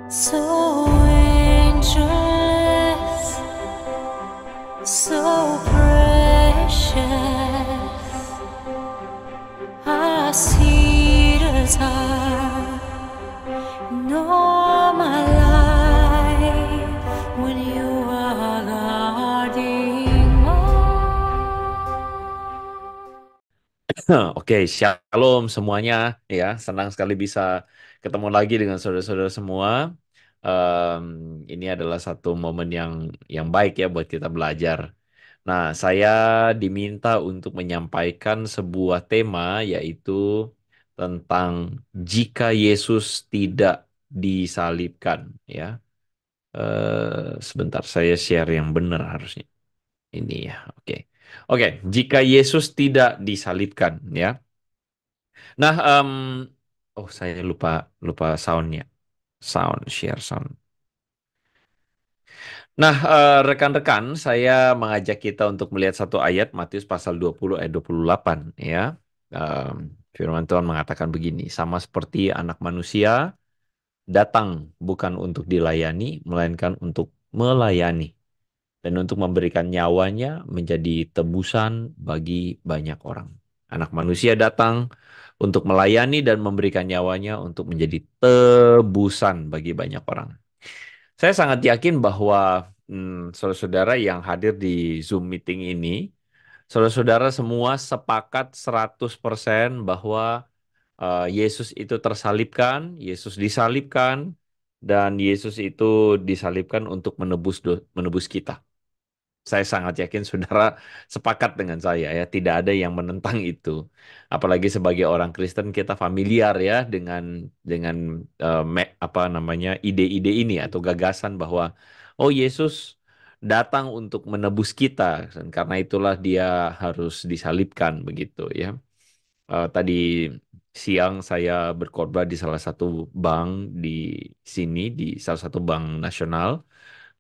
So angeless, so precious, I see the time in all my life when you are guarding Oke, shalom semuanya ya. Senang sekali bisa ketemu lagi dengan saudara-saudara semua. Em, ini adalah satu momen yang baik ya buat kita belajar. Nah, saya diminta untuk menyampaikan sebuah tema yaitu tentang jika Yesus tidak disalibkan ya. Sebentar saya share yang benar harusnya. Ini ya. Oke. Oke, jika Yesus tidak disalibkan ya. Nah, oh saya lupa lupa soundnya, sound share sound. Nah, rekan-rekan, saya mengajak kita untuk melihat satu ayat Matius pasal 20 ayat 28 ya. Firman Tuhan mengatakan begini, sama seperti anak manusia datang bukan untuk dilayani, melainkan untuk melayani dan untuk memberikan nyawanya menjadi tebusan bagi banyak orang. Anak manusia datang untuk melayani dan memberikan nyawanya untuk menjadi tebusan bagi banyak orang. Saya sangat yakin bahwa saudara-saudara yang hadir di Zoom meeting ini, saudara-saudara semua sepakat 100% bahwa Yesus itu tersalibkan, Yesus disalibkan, dan Yesus itu disalibkan untuk menebus kita. Saya sangat yakin saudara sepakat dengan saya ya, tidak ada yang menentang itu. Apalagi sebagai orang Kristen kita familiar ya dengan apa namanya ide-ide ini atau gagasan bahwa oh Yesus datang untuk menebus kita dan karena itulah dia harus disalibkan begitu ya. Tadi siang saya berkhotbah di salah satu bank di sini di salah satu bank nasional.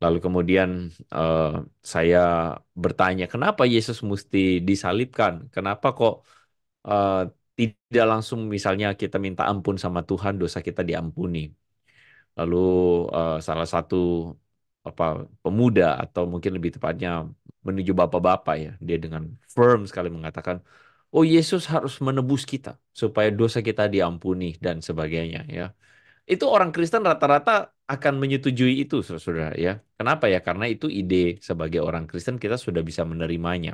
Lalu kemudian eh, saya bertanya, kenapa Yesus mesti disalibkan? Kenapa kok eh, tidak langsung misalnya kita minta ampun sama Tuhan, dosa kita diampuni? Lalu salah satu apa pemuda atau mungkin lebih tepatnya menuju bapak-bapak ya, dia dengan firm sekali mengatakan, oh Yesus harus menebus kita supaya dosa kita diampuni dan sebagainya ya. Itu orang Kristen rata-rata akan menyetujui itu, saudara ya. Kenapa ya? Karena itu ide sebagai orang Kristen kita sudah bisa menerimanya.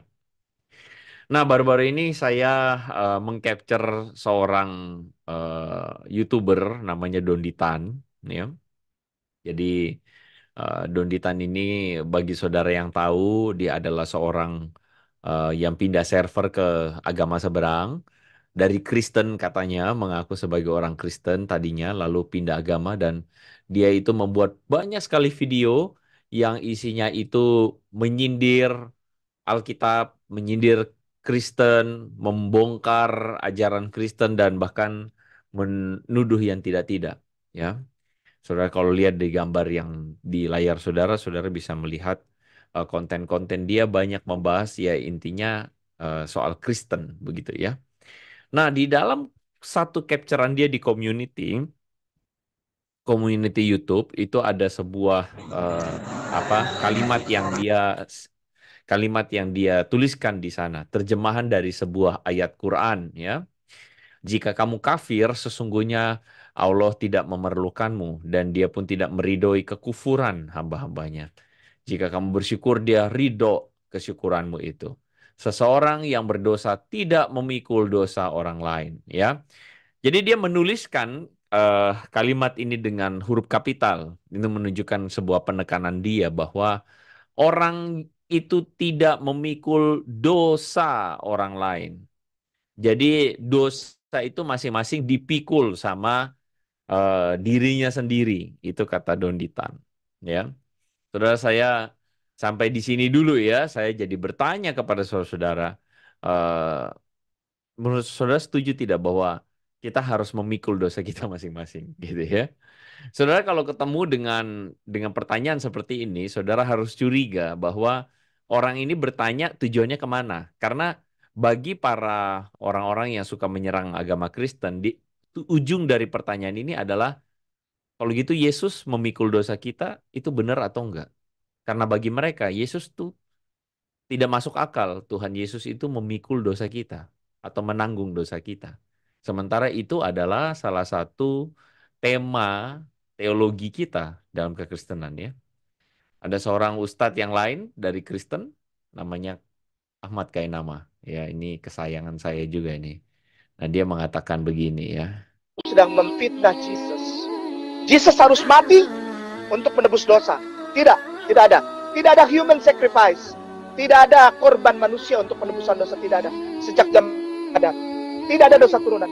Nah, baru-baru ini saya mengcapture seorang YouTuber namanya Donditan, ya. Jadi Donditan ini bagi saudara yang tahu dia adalah seorang yang pindah server ke agama seberang dari Kristen katanya mengaku sebagai orang Kristen tadinya lalu pindah agama dan dia itu membuat banyak sekali video yang isinya itu menyindir Alkitab, menyindir Kristen, membongkar ajaran Kristen dan bahkan menuduh yang tidak-tidak ya. Saudara kalau lihat di gambar yang di layar saudara, saudara bisa melihat konten-konten dia banyak membahas ya intinya soal Kristen begitu ya. Nah, di dalam satu capturean dia di community YouTube itu ada sebuah eh, apa kalimat yang dia tuliskan di sana, terjemahan dari sebuah ayat Quran ya. Jika kamu kafir, sesungguhnya Allah tidak memerlukanmu dan dia pun tidak meridhoi kekufuran hamba-hambanya. Jika kamu bersyukur, dia ridho kesyukuranmu itu. Seseorang yang berdosa tidak memikul dosa orang lain, ya. Jadi dia menuliskan kalimat ini dengan huruf kapital. Itu menunjukkan sebuah penekanan dia bahwa orang itu tidak memikul dosa orang lain. Jadi dosa itu masing-masing dipikul sama dirinya sendiri. Itu kata Donditan. Ya, saudara saya sampai di sini dulu ya. Saya jadi bertanya kepada saudara-saudara, eh, menurut saudara setuju tidak bahwa kita harus memikul dosa kita masing-masing, gitu ya? Saudara kalau ketemu dengan pertanyaan seperti ini, saudara harus curiga bahwa orang ini bertanya tujuannya kemana. Karena bagi para orang-orang yang suka menyerang agama Kristen, di ujung dari pertanyaan ini adalah Kalau gitu Yesus memikul dosa kita itu benar atau enggak? Karena bagi mereka Yesus tuh tidak masuk akal. Tuhan Yesus itu memikul dosa kita atau menanggung dosa kita. Sementara itu adalah salah satu tema teologi kita dalam kekristenan ya. Ada seorang ustadz yang lain dari Kristen namanya Ahmad Kainama. Ya, ini kesayangan saya juga ini. Nah, dia mengatakan begini ya. Sedang memfitnah Jesus. Jesus harus mati untuk menebus dosa. Tidak, tidak ada. Tidak ada human sacrifice. Tidak ada korban manusia untuk penebusan dosa. Tidak ada. Sejak zaman ada. Tidak ada dosa turunan.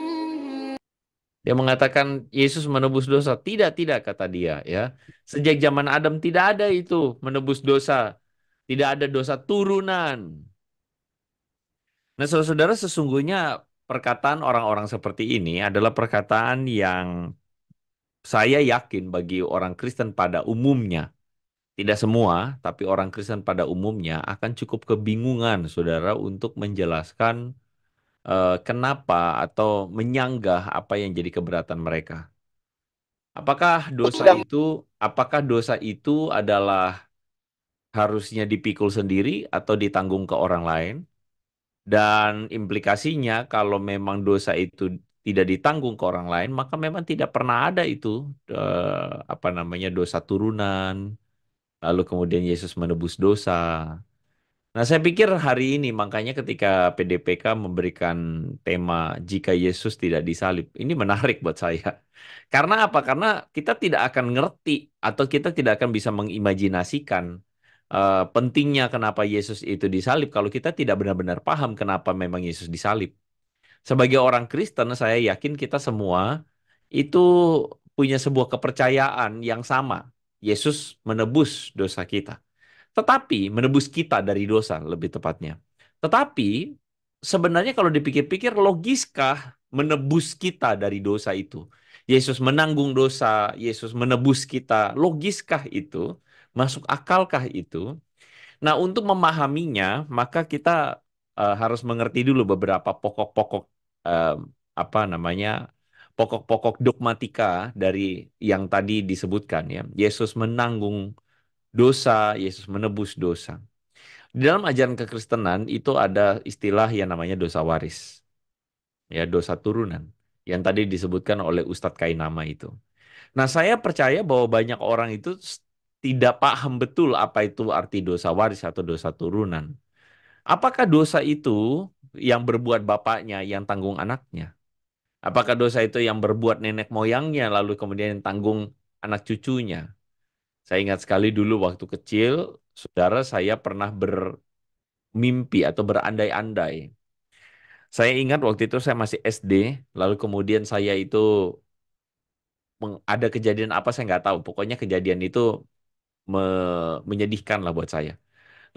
Dia mengatakan Yesus menebus dosa. Tidak, tidak kata dia ya. Sejak zaman Adam tidak ada itu menebus dosa. Tidak ada dosa turunan. Nah, saudara-saudara, sesungguhnya perkataan orang-orang seperti ini adalah perkataan yang saya yakin bagi orang Kristen pada umumnya, tidak semua, tapi orang Kristen pada umumnya akan cukup kebingungan, saudara, untuk menjelaskan kenapa atau menyanggah apa yang jadi keberatan mereka. Sedang Apakah dosa itu adalah harusnya dipikul sendiri atau ditanggung ke orang lain? Dan implikasinya kalau memang dosa itu tidak ditanggung ke orang lain, maka memang tidak pernah ada itu dosa turunan. Lalu kemudian Yesus menebus dosa. Nah, saya pikir hari ini makanya ketika PDPK memberikan tema jika Yesus tidak disalib, ini menarik buat saya. Karena apa? Karena kita tidak akan ngerti atau kita tidak akan bisa mengimajinasikan pentingnya kenapa Yesus itu disalib kalau kita tidak benar-benar paham kenapa memang Yesus disalib. Sebagai orang Kristen, saya yakin kita semua itu punya sebuah kepercayaan yang sama. Yesus menebus dosa kita. Tetapi menebus kita dari dosa lebih tepatnya. Tetapi sebenarnya kalau dipikir-pikir logiskah menebus kita dari dosa itu? Yesus menanggung dosa, Yesus menebus kita. Logiskah itu? Masuk akalkah itu? Nah, untuk memahaminya, maka kita harus mengerti dulu beberapa pokok-pokok eh, apa namanya? Pokok-pokok dogmatika dari yang tadi disebutkan ya. Yesus menanggung dosa, Yesus menebus dosa. Di dalam ajaran kekristenan itu ada istilah yang namanya dosa waris. Ya, dosa turunan. Yang tadi disebutkan oleh Ustadz Kainama itu. Nah, saya percaya bahwa banyak orang itu tidak paham betul apa itu arti dosa waris atau dosa turunan. Apakah dosa itu yang berbuat bapaknya yang tanggung anaknya? Apakah dosa itu yang berbuat nenek moyangnya lalu kemudian yang tanggung anak cucunya? Saya ingat sekali dulu waktu kecil, saudara saya pernah bermimpi atau berandai-andai. Saya ingat waktu itu saya masih SD, lalu kemudian saya itu ada kejadian apa saya nggak tahu. Pokoknya kejadian itu menyedihkan lah buat saya.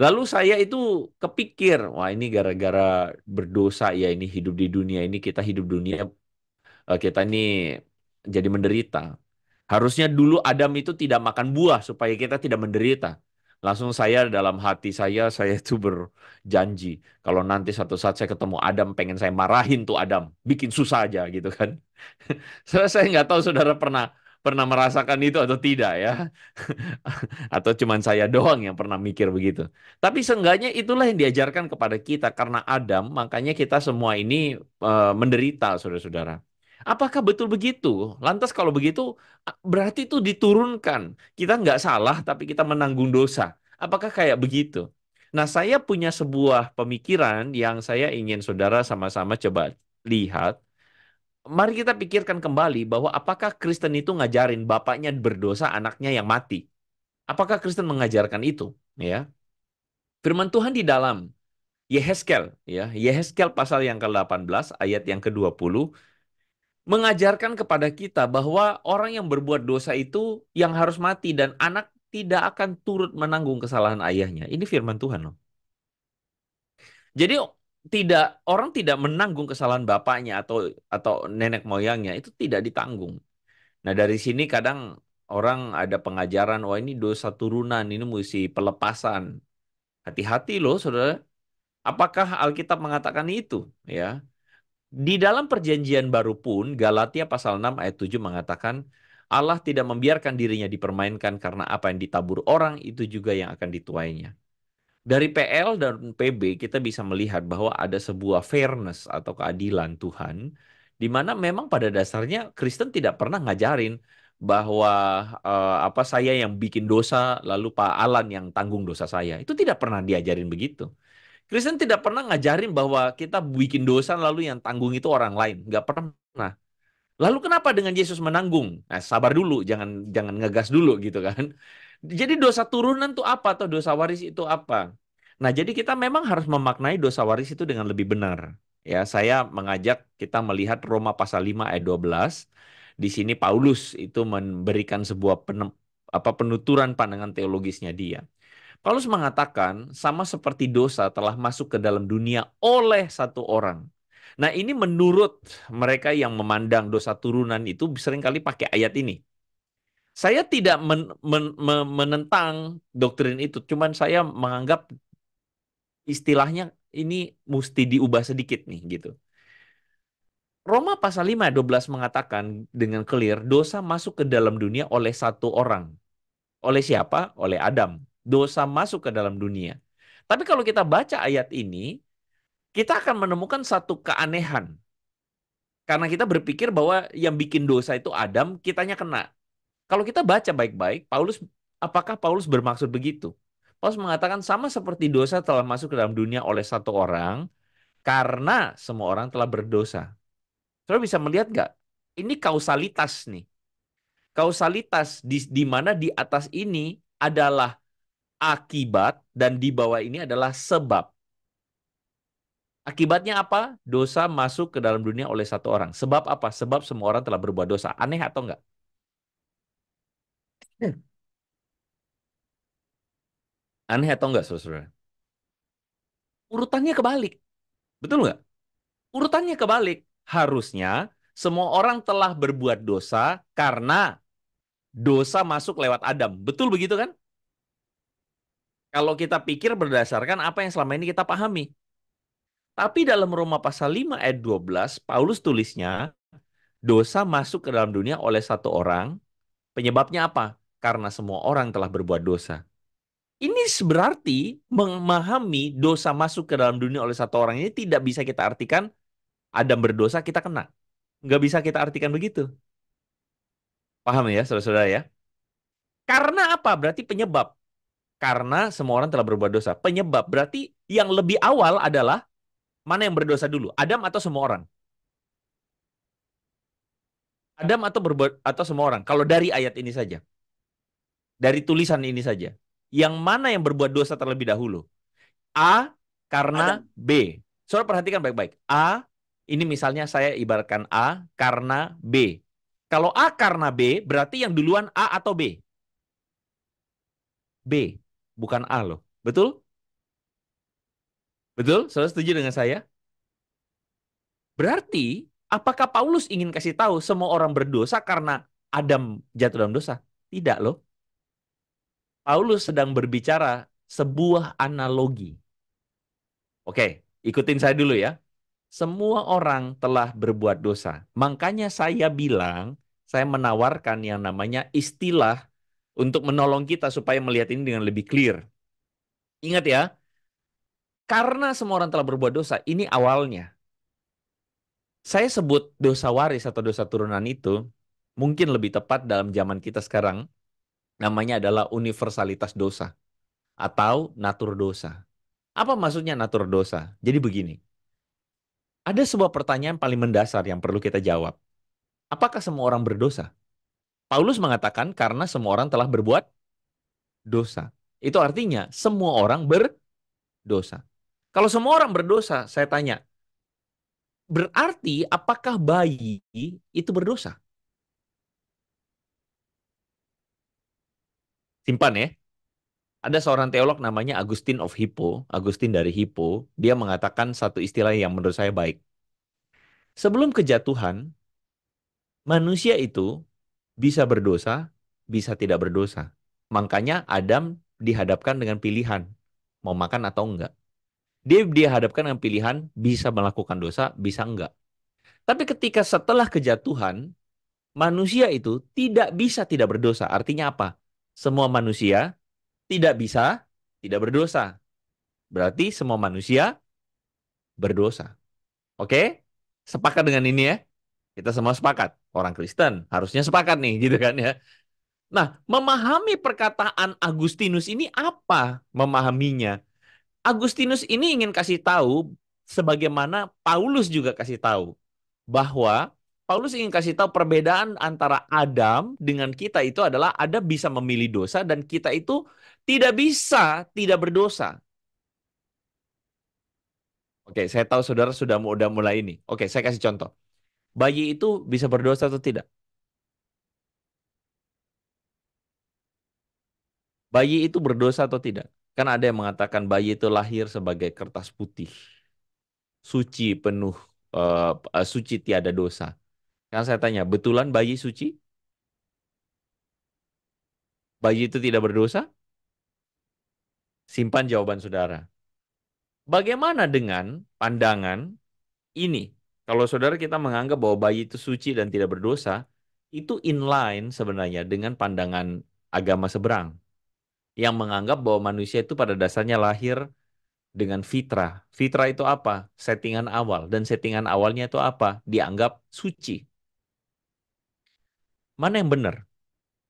Lalu saya itu kepikir, wah ini gara-gara berdosa ya ini hidup di dunia ini kita hidup dunia kita ini jadi menderita. Harusnya dulu Adam itu tidak makan buah supaya kita tidak menderita. Langsung saya dalam hati saya itu berjanji. Kalau nanti satu saat saya ketemu Adam, pengen saya marahin tuh Adam. Bikin susah aja gitu kan. Saya nggak tahu saudara pernah pernah merasakan itu atau tidak ya. Atau cuman saya doang yang pernah mikir begitu. Tapi seenggaknya itulah yang diajarkan kepada kita. Karena Adam, makanya kita semua ini menderita saudara-saudara. Apakah betul begitu? Lantas kalau begitu, berarti itu diturunkan. Kita nggak salah, tapi kita menanggung dosa. Apakah kayak begitu? Nah, saya punya sebuah pemikiran yang saya ingin saudara sama-sama coba lihat. Mari kita pikirkan kembali bahwa apakah Kristen itu ngajarin bapaknya berdosa, anaknya yang mati? Apakah Kristen mengajarkan itu? Ya, firman Tuhan di dalam Yehezkel, ya, Yehezkel pasal yang ke-18 ayat yang ke-20 mengajarkan kepada kita bahwa orang yang berbuat dosa itu yang harus mati dan anak tidak akan turut menanggung kesalahan ayahnya. Ini firman Tuhan loh. Jadi orang tidak menanggung kesalahan bapaknya atau nenek moyangnya itu tidak ditanggung. Nah, dari sini kadang orang ada pengajaran, wah ini dosa turunan, ini mesti pelepasan. Hati-hati loh, saudara. Apakah Alkitab mengatakan itu? Ya. Di dalam perjanjian baru pun, Galatia pasal 6 ayat 7 mengatakan, Allah tidak membiarkan dirinya dipermainkan karena apa yang ditabur orang itu juga yang akan dituainya. Dari PL dan PB kita bisa melihat bahwa ada sebuah fairness atau keadilan Tuhan di mana memang pada dasarnya Kristen tidak pernah ngajarin bahwa apa saya yang bikin dosa lalu Pak Alan yang tanggung dosa saya. Itu tidak pernah diajarin begitu. Kristen tidak pernah ngajarin bahwa kita bikin dosa lalu yang tanggung itu orang lain. Nggak pernah. Lalu kenapa dengan Yesus menanggung? Nah, sabar dulu, jangan ngegas dulu gitu kan. Jadi dosa turunan itu apa atau dosa waris itu apa? Nah, jadi kita memang harus memaknai dosa waris itu dengan lebih benar. Ya, saya mengajak kita melihat Roma pasal 5 ayat 12. Di sini Paulus itu memberikan sebuah penuturan pandangan teologisnya dia. Paulus mengatakan sama seperti dosa telah masuk ke dalam dunia oleh satu orang. Nah, ini menurut mereka yang memandang dosa turunan itu seringkali pakai ayat ini. Saya tidak menentang doktrin itu, cuman saya menganggap istilahnya ini mesti diubah sedikit nih gitu. Roma pasal 5 ayat 12 mengatakan dengan clear, dosa masuk ke dalam dunia oleh satu orang. Oleh siapa? Oleh Adam. Dosa masuk ke dalam dunia. Tapi kalau kita baca ayat ini, kita akan menemukan satu keanehan. Karena kita berpikir bahwa yang bikin dosa itu Adam, kitanya kena. Kalau kita baca baik-baik, apakah Paulus bermaksud begitu? Paulus mengatakan sama seperti dosa telah masuk ke dalam dunia oleh satu orang, karena semua orang telah berdosa. Saudara bisa melihat nggak? Ini kausalitas nih. Kausalitas di mana di atas ini adalah akibat dan di bawah ini adalah sebab. Akibatnya apa? Dosa masuk ke dalam dunia oleh satu orang. Sebab apa? Sebab semua orang telah berbuat dosa. Aneh atau enggak? Aneh atau enggak, saudara? Urutannya kebalik. Betul enggak? Urutannya kebalik. Harusnya semua orang telah berbuat dosa karena dosa masuk lewat Adam. Betul begitu kan? Kalau kita pikir berdasarkan apa yang selama ini kita pahami. Tapi dalam Roma pasal 5 ayat 12, Paulus tulisnya, dosa masuk ke dalam dunia oleh satu orang. Penyebabnya apa? Karena semua orang telah berbuat dosa. Ini berarti memahami dosa masuk ke dalam dunia oleh satu orang ini tidak bisa kita artikan Adam berdosa kita kena. Nggak bisa kita artikan begitu. Paham ya saudara-saudara ya? Karena apa? Berarti penyebab. Karena semua orang telah berbuat dosa. Penyebab berarti yang lebih awal adalah mana yang berdosa dulu? Adam atau semua orang? Adam atau semua orang? Kalau dari ayat ini saja. Dari tulisan ini saja. Yang mana yang berbuat dosa terlebih dahulu? A karena Adam. B. Saudara perhatikan baik-baik. A, ini misalnya saya ibaratkan A karena B. Kalau A karena B, berarti yang duluan A atau B? B, bukan A loh. Betul? Betul? Saudara setuju dengan saya? Berarti, apakah Paulus ingin kasih tahu semua orang berdosa karena Adam jatuh dalam dosa? Tidak loh. Paulus sedang berbicara sebuah analogi. Oke, ikutin saya dulu ya. Semua orang telah berbuat dosa. Makanya saya bilang, saya menawarkan yang namanya istilah untuk menolong kita supaya melihat ini dengan lebih clear. Ingat ya, karena semua orang telah berbuat dosa, ini awalnya. Saya sebut dosa waris atau dosa turunan itu mungkin lebih tepat dalam zaman kita sekarang. Namanya adalah universalitas dosa atau natur dosa. Apa maksudnya natur dosa? Jadi begini. Ada sebuah pertanyaan paling mendasar yang perlu kita jawab. Apakah semua orang berdosa? Paulus mengatakan karena semua orang telah berbuat dosa. Itu artinya semua orang berdosa. Kalau semua orang berdosa, saya tanya, berarti apakah bayi itu berdosa? Simpan ya. Ada seorang teolog namanya Agustin of Hippo, Agustin dari Hippo, dia mengatakan satu istilah yang menurut saya baik. Sebelum kejatuhan, manusia itu bisa berdosa, bisa tidak berdosa. Makanya Adam dihadapkan dengan pilihan, mau makan atau enggak. Dia dihadapkan dengan pilihan, bisa melakukan dosa, bisa enggak. Tapi ketika setelah kejatuhan, manusia itu tidak bisa tidak berdosa. Artinya apa? Semua manusia tidak bisa tidak berdosa. Berarti semua manusia berdosa. Oke? Sepakat dengan ini ya? Kita semua sepakat. Orang Kristen harusnya sepakat nih, gitu kan ya. Nah, memahami perkataan Agustinus ini apa memahaminya? Agustinus ini ingin kasih tahu sebagaimana Paulus juga kasih tahu bahwa Paulus ingin kasih tahu perbedaan antara Adam dengan kita itu adalah Adam bisa memilih dosa dan kita itu tidak bisa tidak berdosa. Oke, saya tahu saudara udah mulai ini. Oke, saya kasih contoh. Bayi itu bisa berdosa atau tidak? Bayi itu berdosa atau tidak? Kan ada yang mengatakan bayi itu lahir sebagai kertas putih, suci penuh, suci tiada dosa. Kan saya tanya, betulan bayi suci? Bayi itu tidak berdosa? Simpan jawaban saudara. Bagaimana dengan pandangan ini? Kalau saudara kita menganggap bahwa bayi itu suci dan tidak berdosa, itu inline sebenarnya dengan pandangan agama seberang yang menganggap bahwa manusia itu pada dasarnya lahir dengan fitrah. Fitrah itu apa? Settingan awal. Dan settingan awalnya itu apa? Dianggap suci. Mana yang benar?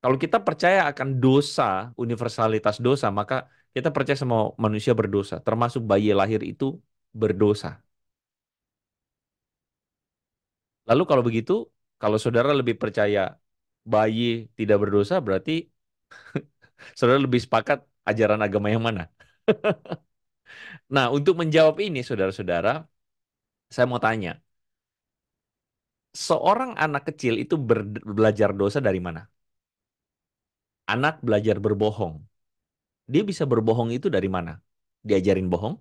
Kalau kita percaya akan dosa, universalitas dosa, maka kita percaya semua manusia berdosa, termasuk bayi lahir itu berdosa. Lalu kalau begitu, kalau saudara lebih percaya bayi tidak berdosa, berarti saudara lebih sepakat ajaran agama yang mana? Nah, untuk menjawab ini, saudara-saudara, saya mau tanya, seorang anak kecil itu belajar dosa dari mana? Anak belajar berbohong. Dia bisa berbohong itu dari mana? Diajarin bohong?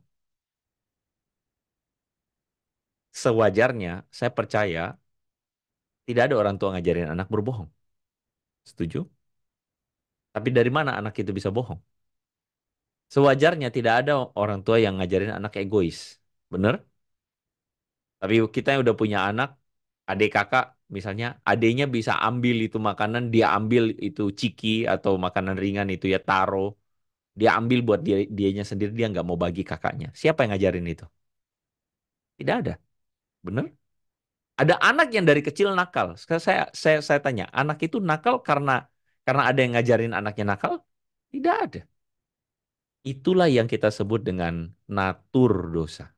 Sewajarnya, saya percaya tidak ada orang tua ngajarin anak berbohong. Setuju? Tapi dari mana anak itu bisa bohong? Sewajarnya tidak ada orang tua yang ngajarin anak egois. Bener? Tapi kita yang udah punya anak, adik kakak, misalnya adiknya bisa ambil itu makanan, dia ambil itu ciki atau makanan ringan itu ya taro. Dia ambil buat dianya sendiri, dia nggak mau bagi kakaknya. Siapa yang ngajarin itu? Tidak ada. Bener? Ada anak yang dari kecil nakal. Sekarang saya tanya, anak itu nakal karena ada yang ngajarin anaknya nakal? Tidak ada. Itulah yang kita sebut dengan natur dosa.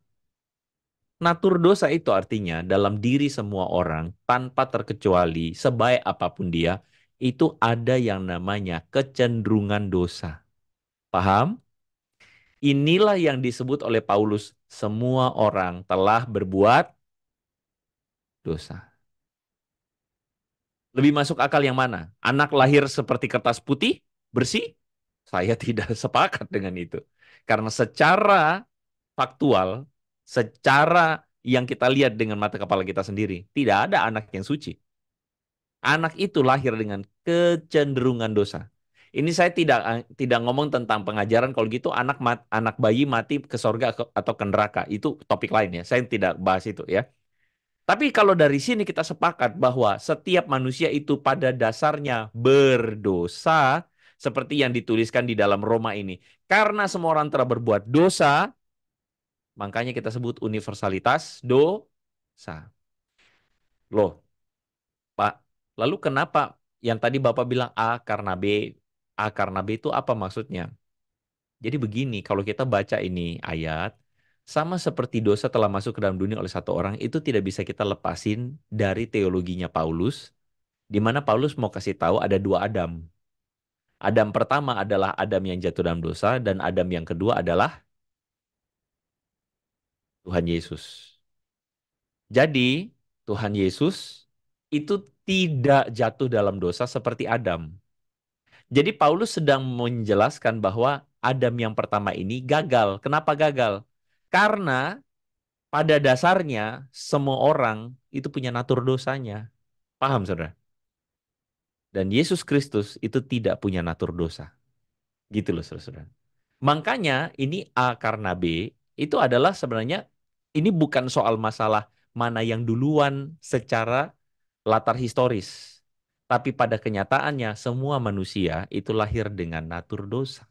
Natur dosa itu artinya dalam diri semua orang tanpa terkecuali sebaik apapun dia itu ada yang namanya kecenderungan dosa. Paham? Inilah yang disebut oleh Paulus semua orang telah berbuat dosa. Lebih masuk akal yang mana? Anak lahir seperti kertas putih, bersih? Saya tidak sepakat dengan itu. Karena secara faktual, secara yang kita lihat dengan mata kepala kita sendiri, tidak ada anak yang suci. Anak itu lahir dengan kecenderungan dosa. Ini saya tidak ngomong tentang pengajaran, kalau gitu anak bayi mati ke sorga atau ke neraka. Itu topik lain ya. Saya tidak bahas itu ya. Tapi kalau dari sini kita sepakat bahwa setiap manusia itu pada dasarnya berdosa, seperti yang dituliskan di dalam Roma ini. Karena semua orang telah berbuat dosa, makanya kita sebut universalitas dosa. Loh, Pak, lalu kenapa yang tadi Bapak bilang A karena B itu apa maksudnya? Jadi begini, kalau kita baca ini ayat, sama seperti dosa telah masuk ke dalam dunia oleh satu orang, itu tidak bisa kita lepasin dari teologinya Paulus, di mana Paulus mau kasih tahu ada dua Adam. Adam pertama adalah Adam yang jatuh dalam dosa, dan Adam yang kedua adalah Tuhan Yesus. Jadi, Tuhan Yesus itu tidak jatuh dalam dosa seperti Adam. Jadi Paulus sedang menjelaskan bahwa Adam yang pertama ini gagal. Kenapa gagal? Karena pada dasarnya semua orang itu punya natur dosanya. Paham, saudara? Dan Yesus Kristus itu tidak punya natur dosa. Gitu loh, saudara. Makanya ini A karena B itu adalah sebenarnya ini bukan soal masalah mana yang duluan secara latar historis. Tapi pada kenyataannya semua manusia itu lahir dengan natur dosa.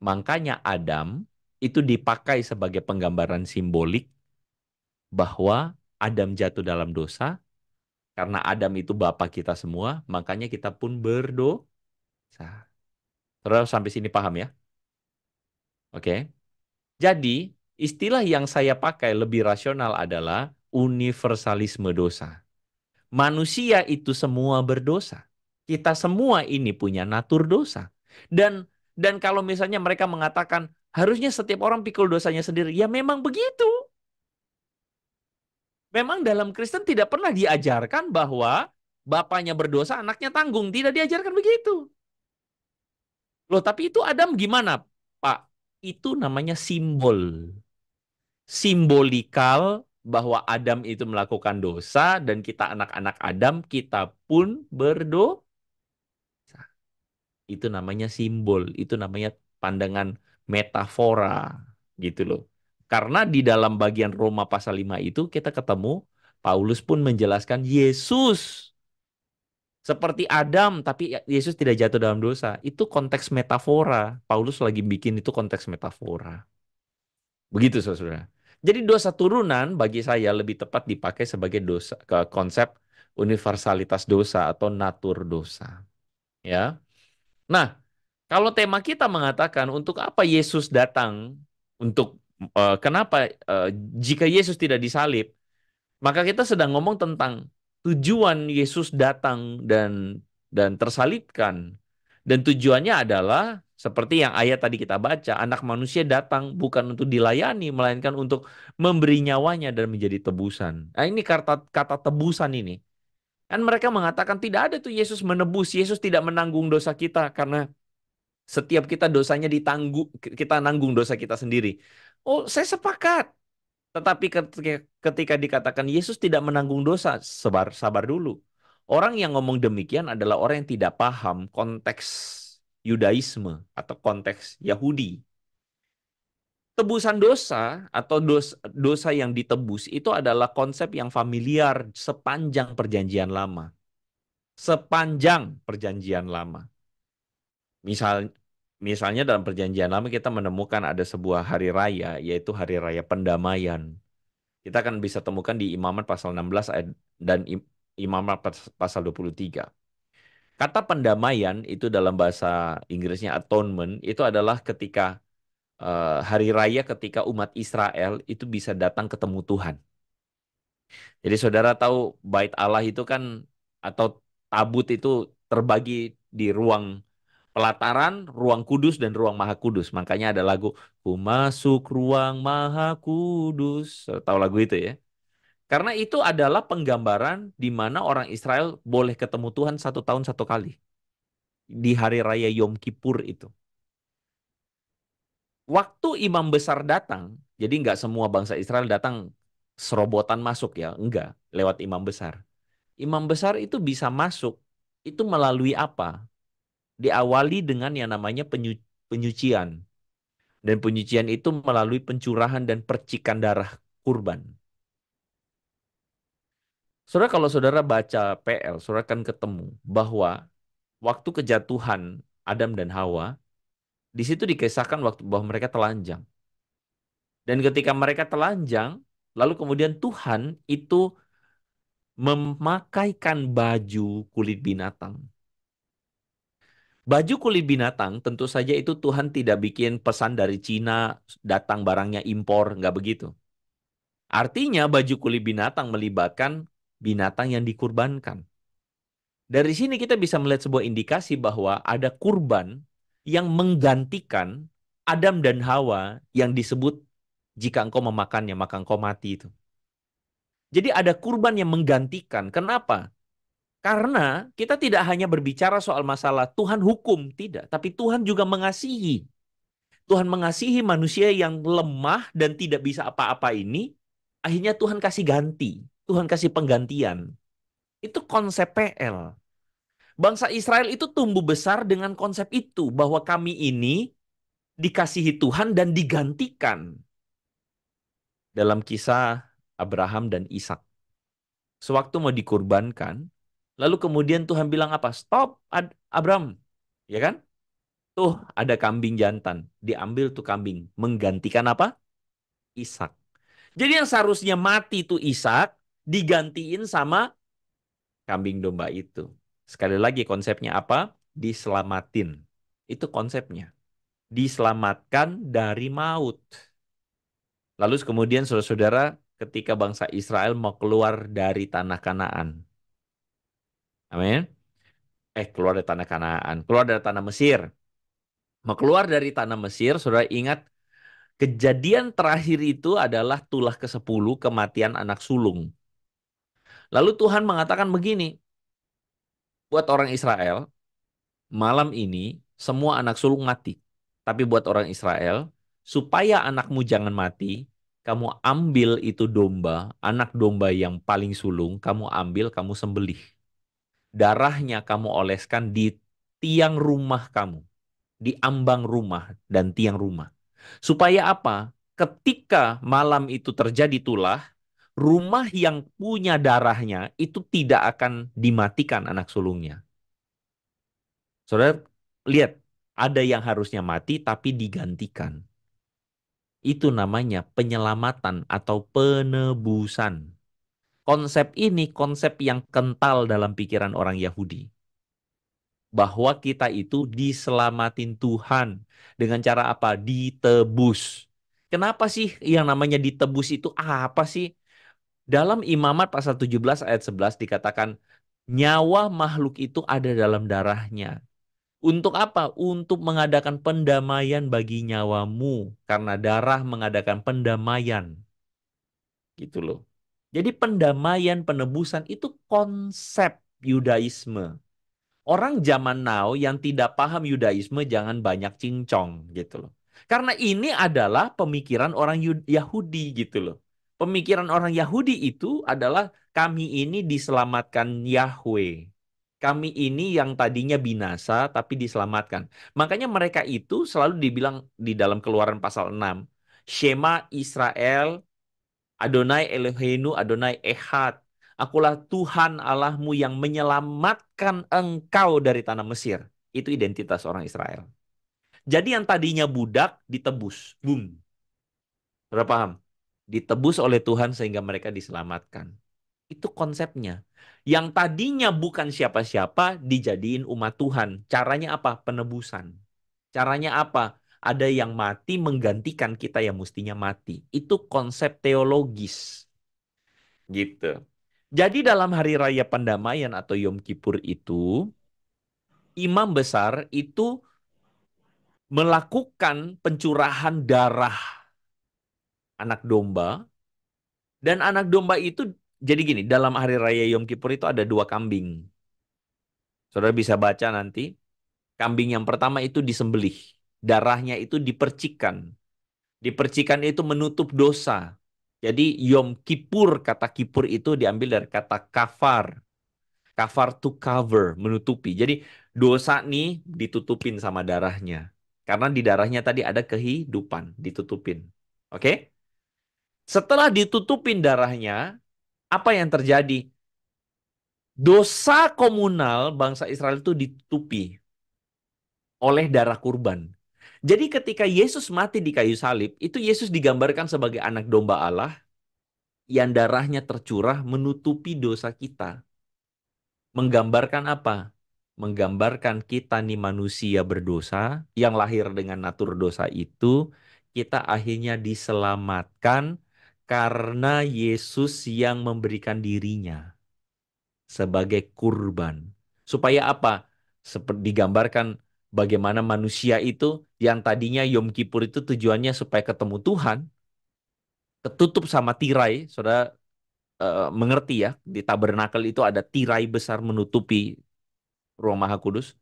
Makanya Adam itu dipakai sebagai penggambaran simbolik bahwa Adam jatuh dalam dosa. Karena Adam itu bapa kita semua, makanya kita pun berdosa. Terus sampai sini paham ya? Oke. Jadi, istilah yang saya pakai lebih rasional adalah universalisme dosa. Manusia itu semua berdosa. Kita semua ini punya natur dosa. Dan kalau misalnya mereka mengatakan harusnya setiap orang pikul dosanya sendiri, ya memang begitu. Memang dalam Kristen tidak pernah diajarkan bahwa bapaknya berdosa, anaknya tanggung. Tidak diajarkan begitu. Loh, tapi itu Adam gimana, Pak? Itu namanya simbol. Simbolikal bahwa Adam itu melakukan dosa dan kita anak-anak Adam, kita pun berdosa. Itu namanya simbol. Itu namanya pandangan metafora. Gitu loh. Karena di dalam bagian Roma pasal 5 itu kita ketemu Paulus pun menjelaskan Yesus seperti Adam, tapi Yesus tidak jatuh dalam dosa. Itu konteks metafora. Paulus lagi bikin itu konteks metafora. Begitu, saudara. Jadi dosa turunan bagi saya lebih tepat dipakai sebagai dosa, ke konsep universalitas dosa atau natur dosa. Ya. Nah, kalau tema kita mengatakan untuk apa Yesus datang, untuk kenapa jika Yesus tidak disalib, maka kita sedang ngomong tentang tujuan Yesus datang dan tersalibkan. Dan tujuannya adalah seperti yang ayat tadi kita baca, anak manusia datang bukan untuk dilayani, melainkan untuk memberi nyawanya dan menjadi tebusan. Nah, ini kata tebusan ini. Kan mereka mengatakan tidak ada tuh Yesus menebus, Yesus tidak menanggung dosa kita karena setiap kita dosanya ditanggung, kita nanggung dosa kita sendiri. Oh, saya sepakat. Tetapi ketika dikatakan Yesus tidak menanggung dosa, sabar dulu. Orang yang ngomong demikian adalah orang yang tidak paham konteks Yudaisme atau konteks Yahudi. Tebusan dosa atau dosa yang ditebus itu adalah konsep yang familiar sepanjang Perjanjian Lama. Sepanjang Perjanjian Lama. Misalnya dalam Perjanjian Lama kita menemukan ada sebuah hari raya, yaitu hari raya pendamaian. Kita akan bisa temukan di Imamat pasal 16 dan Imamat pasal 23. Kata pendamaian itu dalam bahasa Inggrisnya atonement, itu adalah ketika hari raya ketika umat Israel itu bisa datang ketemu Tuhan. Jadi saudara tahu bait Allah itu kan atau tabut itu terbagi di ruang pelataran, ruang kudus, dan ruang maha kudus. Makanya ada lagu Ku masuk ruang maha kudus. Tahu lagu itu ya? Karena itu adalah penggambaran di mana orang Israel boleh ketemu Tuhan 1 tahun 1 kali. Di hari raya Yom Kippur itu. Waktu imam besar datang, jadi nggak semua bangsa Israel datang serobotan masuk ya. Enggak, lewat imam besar. Imam besar itu bisa masuk, itu melalui apa? Diawali dengan yang namanya penyucian. Dan penyucian itu melalui pencurahan dan percikan darah kurban. Saudara, kalau saudara baca PL, saudara akan ketemu bahwa waktu kejatuhan Adam dan Hawa, di situ dikisahkan waktu bahwa mereka telanjang. Dan ketika mereka telanjang, lalu kemudian Tuhan itu memakaikan baju kulit binatang. Baju kulit binatang tentu saja itu Tuhan tidak bikin pesan dari Cina, datang barangnya impor, nggak begitu. Artinya baju kulit binatang melibatkan binatang yang dikurbankan. Dari sini kita bisa melihat sebuah indikasi bahwa ada kurban yang menggantikan Adam dan Hawa yang disebut jika engkau memakannya maka engkau mati itu. Jadi ada kurban yang menggantikan. Kenapa? Karena kita tidak hanya berbicara soal masalah Tuhan hukum, tidak. Tapi Tuhan juga mengasihi. Tuhan mengasihi manusia yang lemah dan tidak bisa apa-apa ini. Akhirnya Tuhan kasih ganti. Tuhan kasih penggantian. Itu konsep PL. Bangsa Israel itu tumbuh besar dengan konsep itu. Bahwa kami ini dikasihi Tuhan dan digantikan. Dalam kisah Abraham dan Ishak. Sewaktu mau dikurbankan, Lalu kemudian Tuhan bilang apa? Stop, Abram. Ya kan? Tuh ada kambing jantan. Diambil tuh kambing. Menggantikan apa? Ishak. Jadi yang seharusnya mati itu Ishak, digantiin sama kambing domba itu. Sekali lagi konsepnya apa? Diselamatin. Itu konsepnya. Diselamatkan dari maut. Lalu kemudian saudara-saudara, ketika bangsa Israel mau keluar dari tanah Kanaan. Amin. Keluar dari tanah Kanaan. Keluar dari tanah Mesir. Mau keluar dari tanah Mesir, saudara ingat kejadian terakhir itu adalah tulah ke-10 kematian anak sulung. Lalu Tuhan mengatakan begini, buat orang Israel, malam ini semua anak sulung mati. Tapi buat orang Israel, supaya anakmu jangan mati, kamu ambil itu domba, anak domba yang paling sulung, kamu ambil, kamu sembelih. Darahnya kamu oleskan di tiang rumah kamu, di ambang rumah dan tiang rumah. Supaya apa? Ketika malam itu terjadi tulah, rumah yang punya darahnya itu tidak akan dimatikan anak sulungnya. Saudara, lihat, ada yang harusnya mati tapi digantikan. Itu namanya penyelamatan atau penebusan. Konsep ini konsep yang kental dalam pikiran orang Yahudi. Bahwa kita itu diselamatin Tuhan. Dengan cara apa? Ditebus. Kenapa sih yang namanya ditebus itu apa sih? Dalam Imamat pasal 17 ayat 11 dikatakan, nyawa makhluk itu ada dalam darahnya. Untuk apa? Untuk mengadakan pendamaian bagi nyawamu. Karena darah mengadakan pendamaian. Gitu loh. Jadi pendamaian, penebusan itu konsep Yudaisme. Orang zaman now yang tidak paham Yudaisme jangan banyak cincong gitu loh. Karena ini adalah pemikiran orang Yahudi gitu loh. Pemikiran orang Yahudi itu adalah kami ini diselamatkan Yahweh. Kami ini yang tadinya binasa tapi diselamatkan. Makanya mereka itu selalu dibilang di dalam Keluaran pasal 6. Shema Israel, Adonai Eloheinu, Adonai Ehad. Akulah Tuhan Allahmu yang menyelamatkan engkau dari tanah Mesir. Itu identitas orang Israel. Jadi yang tadinya budak ditebus. Boom. Sudah paham? Ditebus oleh Tuhan sehingga mereka diselamatkan. Itu konsepnya. Yang tadinya bukan siapa-siapa dijadiin umat Tuhan. Caranya apa? Penebusan. Caranya apa? Ada yang mati menggantikan kita yang mestinya mati. Itu konsep teologis. Gitu. Jadi dalam hari raya pendamaian atau Yom Kippur itu, imam besar itu melakukan pencurahan darah anak domba. Dan anak domba itu, jadi gini, dalam hari raya Yom Kippur itu ada 2 kambing. Saudara bisa baca nanti, kambing yang pertama itu disembelih. Darahnya itu dipercikan. Dipercikan itu menutup dosa. Jadi Yom Kippur, kata Kippur itu diambil dari kata kafar. Kafar to cover, menutupi. Jadi dosa nih ditutupin sama darahnya. Karena di darahnya tadi ada kehidupan, ditutupin. Oke? Setelah ditutupin darahnya, apa yang terjadi? Dosa komunal bangsa Israel itu ditutupi oleh darah kurban. Jadi ketika Yesus mati di kayu salib, itu Yesus digambarkan sebagai anak domba Allah yang darahnya tercurah menutupi dosa kita. Menggambarkan apa? Menggambarkan kita nih manusia berdosa yang lahir dengan natur dosa itu, kita akhirnya diselamatkan karena Yesus yang memberikan dirinya sebagai kurban. Supaya apa? Seperti digambarkan bagaimana manusia itu yang tadinya Yom Kippur itu tujuannya supaya ketemu Tuhan, ketutup sama tirai. Saudara mengerti ya, di tabernakel itu ada tirai besar menutupi Ruang Maha Kudus.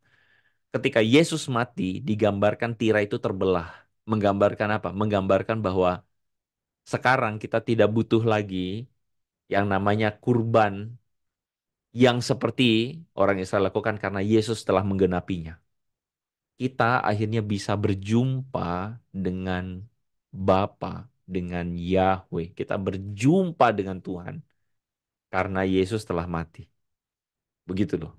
Ketika Yesus mati, digambarkan tirai itu terbelah. Menggambarkan apa? Menggambarkan bahwa sekarang kita tidak butuh lagi yang namanya kurban yang seperti orang Israel lakukan karena Yesus telah menggenapinya. Kita akhirnya bisa berjumpa dengan Bapa, dengan Yahweh. Kita berjumpa dengan Tuhan karena Yesus telah mati. Begitu loh.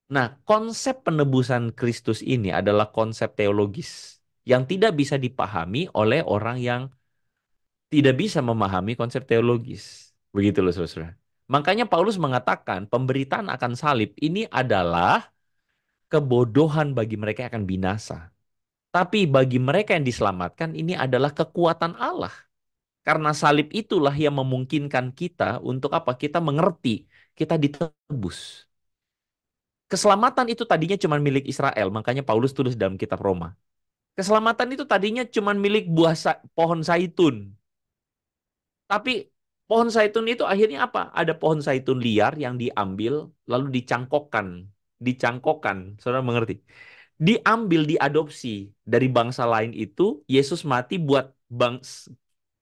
Nah, konsep penebusan Kristus ini adalah konsep teologis yang tidak bisa dipahami oleh orang yang tidak bisa memahami konsep teologis. Begitu loh, saudara. Makanya Paulus mengatakan pemberitaan akan salib ini adalah kebodohan bagi mereka yang akan binasa. Tapi bagi mereka yang diselamatkan ini adalah kekuatan Allah. Karena salib itulah yang memungkinkan kita untuk apa? Kita mengerti, kita ditebus. Keselamatan itu tadinya cuma milik Israel, makanya Paulus tulis dalam kitab Roma. Keselamatan itu tadinya cuma milik pohon zaitun. Tapi pohon zaitun itu akhirnya apa? Ada pohon zaitun liar yang diambil lalu dicangkokkan. Dicangkokkan, saudara mengerti? Diambil, diadopsi dari bangsa lain itu, Yesus mati buat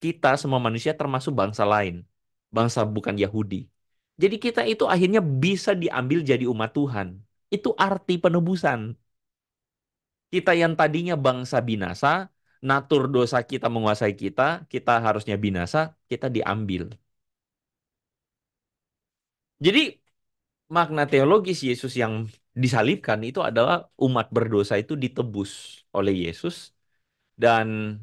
kita semua manusia termasuk bangsa lain. Bangsa bukan Yahudi. Jadi kita itu akhirnya bisa diambil jadi umat Tuhan. Itu arti penebusan. Kita yang tadinya bangsa binasa, natur dosa kita menguasai kita, kita harusnya binasa, kita diambil. Jadi makna teologis Yesus yang disalibkan itu adalah umat berdosa itu ditebus oleh Yesus, dan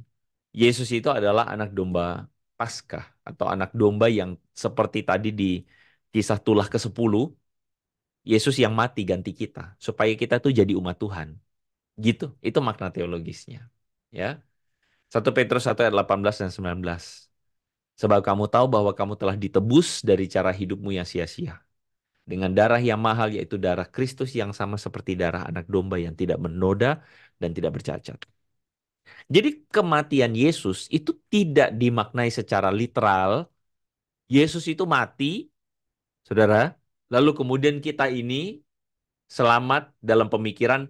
Yesus itu adalah anak domba Paskah atau anak domba yang seperti tadi di kisah tulah ke-10, Yesus yang mati ganti kita supaya kita tuh jadi umat Tuhan. Gitu. Itu makna teologisnya. Ya. 1 Petrus 1 ayat 18 dan 19. Sebab kamu tahu bahwa kamu telah ditebus dari cara hidupmu yang sia-sia, dengan darah yang mahal, yaitu darah Kristus yang sama seperti darah anak domba yang tidak bernoda dan tidak bercacat. Jadi kematian Yesus itu tidak dimaknai secara literal. Yesus itu mati, saudara. Lalu kemudian kita ini selamat dalam pemikiran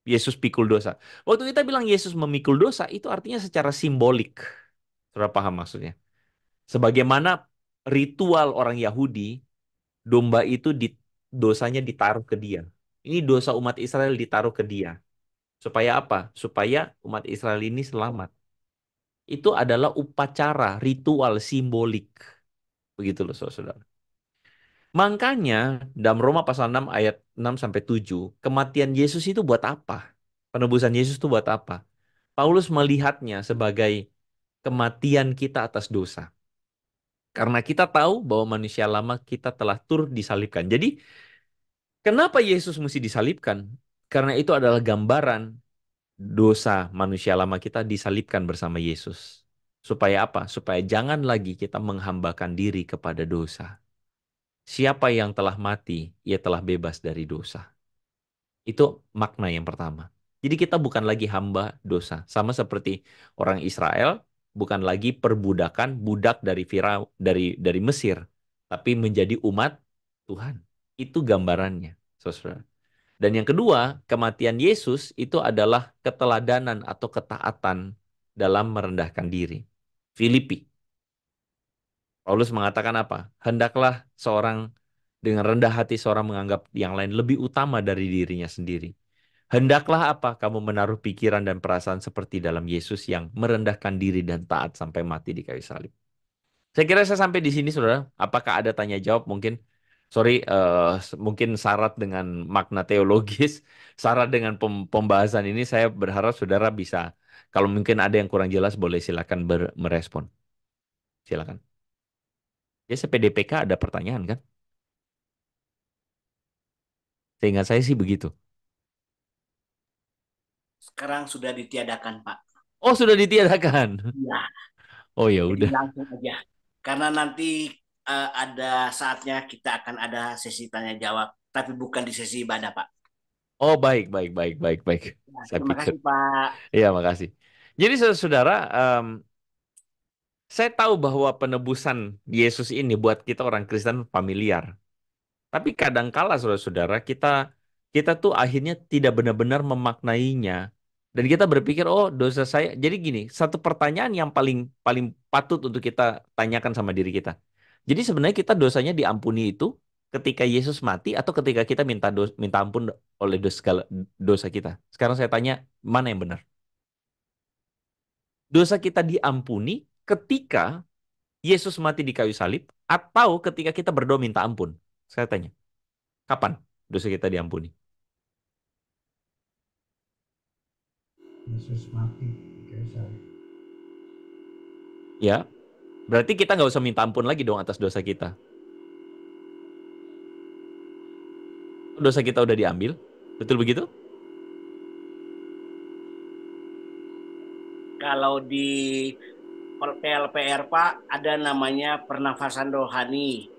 Yesus pikul dosa. Waktu kita bilang Yesus memikul dosa, itu artinya secara simbolik. Saudara paham maksudnya? Sebagaimana ritual orang Yahudi, domba itu dosanya ditaruh ke dia. Ini dosa umat Israel ditaruh ke dia. Supaya apa? Supaya umat Israel ini selamat. Itu adalah upacara, ritual, simbolik. Begitu loh, saudara. Makanya dalam Roma pasal 6 ayat 6-7, kematian Yesus itu buat apa? Penebusan Yesus itu buat apa? Paulus melihatnya sebagai kematian kita atas dosa. Karena kita tahu bahwa manusia lama kita telah turut disalibkan. Jadi, kenapa Yesus mesti disalibkan? Karena itu adalah gambaran dosa manusia lama kita disalibkan bersama Yesus. Supaya apa? Supaya jangan lagi kita menghambakan diri kepada dosa. Siapa yang telah mati, ia telah bebas dari dosa. Itu makna yang pertama. Jadi kita bukan lagi hamba dosa. Sama seperti orang Israel, bukan lagi perbudakan budak dari dari Mesir, tapi menjadi umat Tuhan. Itu gambarannya, saudara. Dan yang kedua, kematian Yesus itu adalah keteladanan atau ketaatan dalam merendahkan diri. Filipi. Paulus mengatakan apa? Hendaklah dengan rendah hati seorang menganggap yang lain lebih utama dari dirinya sendiri. Hendaklah apa? Kamu menaruh pikiran dan perasaan seperti dalam Yesus yang merendahkan diri dan taat sampai mati di kayu salib. Saya kira saya sampai di sini, saudara. Apakah ada tanya jawab mungkin? Sorry, mungkin syarat dengan makna teologis, syarat dengan pembahasan ini, saya berharap saudara bisa, kalau mungkin ada yang kurang jelas, boleh silakan merespon. Silakan. Ya, PDPK ada pertanyaan kan? Seingat saya sih begitu. Sekarang sudah ditiadakan, Pak. Oh, sudah ditiadakan. Iya. Oh ya Jadi udah. langsung aja. Karena nanti ada saatnya kita akan ada sesi tanya jawab, tapi bukan di sesi ibadah, Pak. Oh, baik. Nah, Saya terima pikir. kasih, Pak. Iya, makasih. Jadi saudara, saya tahu bahwa penebusan Yesus ini buat kita orang Kristen familiar. Tapi kadangkala saudara-saudara, kita tuh akhirnya tidak benar-benar memaknainya. Dan kita berpikir, oh dosa saya. Jadi gini, satu pertanyaan yang paling paling patut untuk kita tanyakan sama diri kita. Jadi sebenarnya kita dosanya diampuni itu ketika Yesus mati atau ketika kita minta ampun oleh segala dosa kita. Sekarang saya tanya, mana yang benar? Dosa kita diampuni ketika Yesus mati di kayu salib atau ketika kita berdoa minta ampun? Saya tanya. Kapan dosa kita diampuni? Yesus mati di kayu salib. Ya, berarti kita nggak usah minta ampun lagi dong atas dosa kita. Dosa kita udah diambil, betul begitu? Kalau di PLPR Pak ada namanya pernafasan rohani,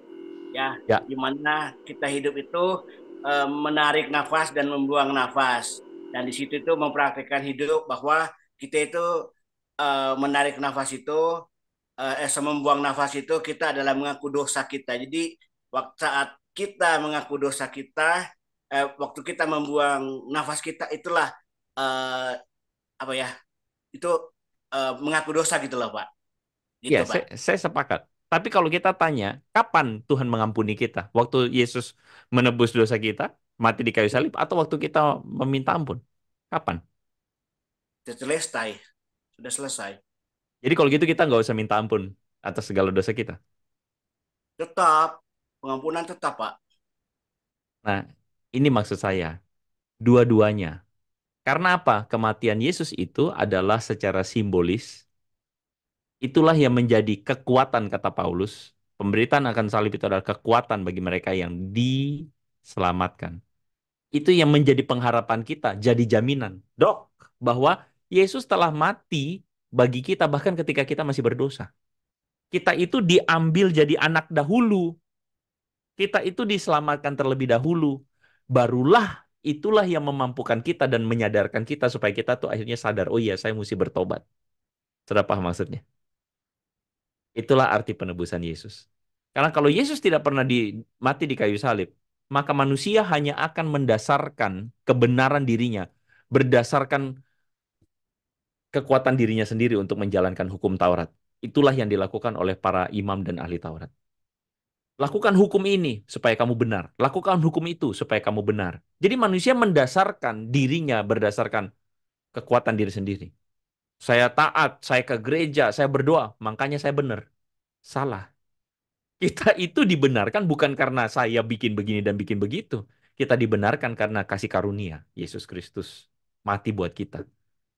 ya, Ya. di mana kita hidup itu menarik nafas dan membuang nafas, dan di situ itu mempraktikkan hidup bahwa kita itu menarik nafas itu, membuang nafas itu kita adalah mengaku dosa kita. Jadi waktu saat kita mengaku dosa kita, waktu kita membuang nafas kita itulah apa ya? Itu mengaku dosa gitu loh Pak. Gitu Ya, Pak. saya sepakat. Tapi kalau kita tanya, kapan Tuhan mengampuni kita? Waktu Yesus menebus dosa kita, mati di kayu salib, atau waktu kita meminta ampun? Kapan? Sudah selesai. Sudah selesai. Jadi kalau gitu kita nggak usah minta ampun atas segala dosa kita. Tetap. Pengampunan tetap Pak. Nah, ini maksud saya. Dua-duanya. Karena apa? Kematian Yesus itu adalah secara simbolis. Itulah yang menjadi kekuatan, kata Paulus. Pemberitaan akan salib itu adalah kekuatan bagi mereka yang diselamatkan. Itu yang menjadi pengharapan kita, jadi jaminan. Dok, bahwa Yesus telah mati bagi kita bahkan ketika kita masih berdosa. Kita itu diambil jadi anak dahulu. Kita itu diselamatkan terlebih dahulu. Barulah itulah yang memampukan kita dan menyadarkan kita supaya kita tuh akhirnya sadar, oh iya saya mesti bertobat. Sudah paham maksudnya? Itulah arti penebusan Yesus. Karena kalau Yesus tidak pernah mati di kayu salib, maka manusia hanya akan mendasarkan kebenaran dirinya, berdasarkan kekuatan dirinya sendiri untuk menjalankan hukum Taurat. Itulah yang dilakukan oleh para imam dan ahli Taurat. Lakukan hukum ini supaya kamu benar. Lakukan hukum itu supaya kamu benar. Jadi manusia mendasarkan dirinya berdasarkan kekuatan diri sendiri. Saya taat, saya ke gereja, saya berdoa, makanya saya benar. Salah. Kita itu dibenarkan bukan karena saya bikin begini dan bikin begitu. Kita dibenarkan karena kasih karunia Yesus Kristus mati buat kita.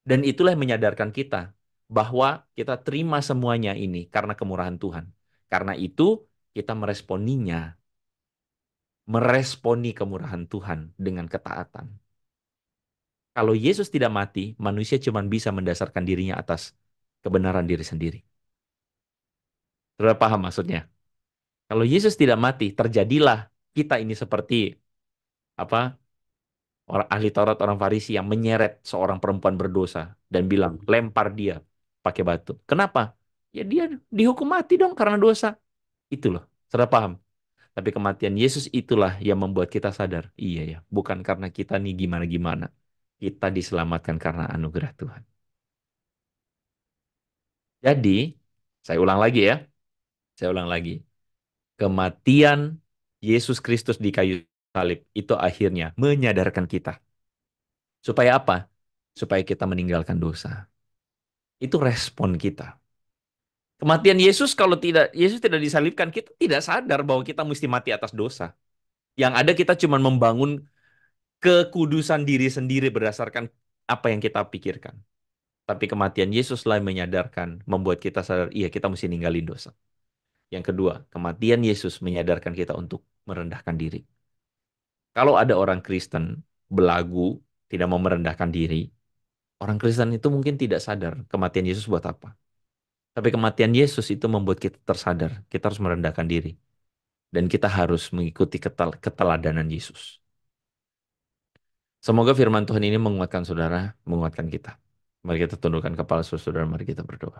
Dan itulah yang menyadarkan kita bahwa kita terima semuanya ini karena kemurahan Tuhan. Karena itu kita meresponinya. Meresponi kemurahan Tuhan dengan ketaatan. Kalau Yesus tidak mati, manusia cuma bisa mendasarkan dirinya atas kebenaran diri sendiri. Sudah paham maksudnya? Kalau Yesus tidak mati, terjadilah kita ini seperti orang ahli Taurat, orang Farisi yang menyeret seorang perempuan berdosa dan bilang, lempar dia pakai batu. Kenapa? Ya dia dihukum mati dong karena dosa. Itu loh, sudah paham? Tapi kematian Yesus itulah yang membuat kita sadar, iya ya, bukan karena kita nih gimana-gimana. Kita diselamatkan karena anugerah Tuhan. Jadi, saya ulang lagi ya. Saya ulang lagi. Kematian Yesus Kristus di kayu salib itu akhirnya menyadarkan kita. Supaya apa? Supaya kita meninggalkan dosa. Itu respon kita. Kematian Yesus Yesus tidak disalibkan, kita tidak sadar bahwa kita mesti mati atas dosa. Yang ada kita cuma membangun kekudusan diri sendiri berdasarkan apa yang kita pikirkan. Tapi kematian Yesuslah yang menyadarkan, membuat kita sadar, iya kita mesti ninggalin dosa. Yang kedua, kematian Yesus menyadarkan kita untuk merendahkan diri. Kalau ada orang Kristen belagu, tidak mau merendahkan diri, orang Kristen itu mungkin tidak sadar kematian Yesus buat apa. Tapi kematian Yesus itu membuat kita tersadar, kita harus merendahkan diri. Dan kita harus mengikuti keteladanan Yesus. Semoga firman Tuhan ini menguatkan saudara, menguatkan kita. Mari kita tundukkan kepala saudara, mari kita berdoa.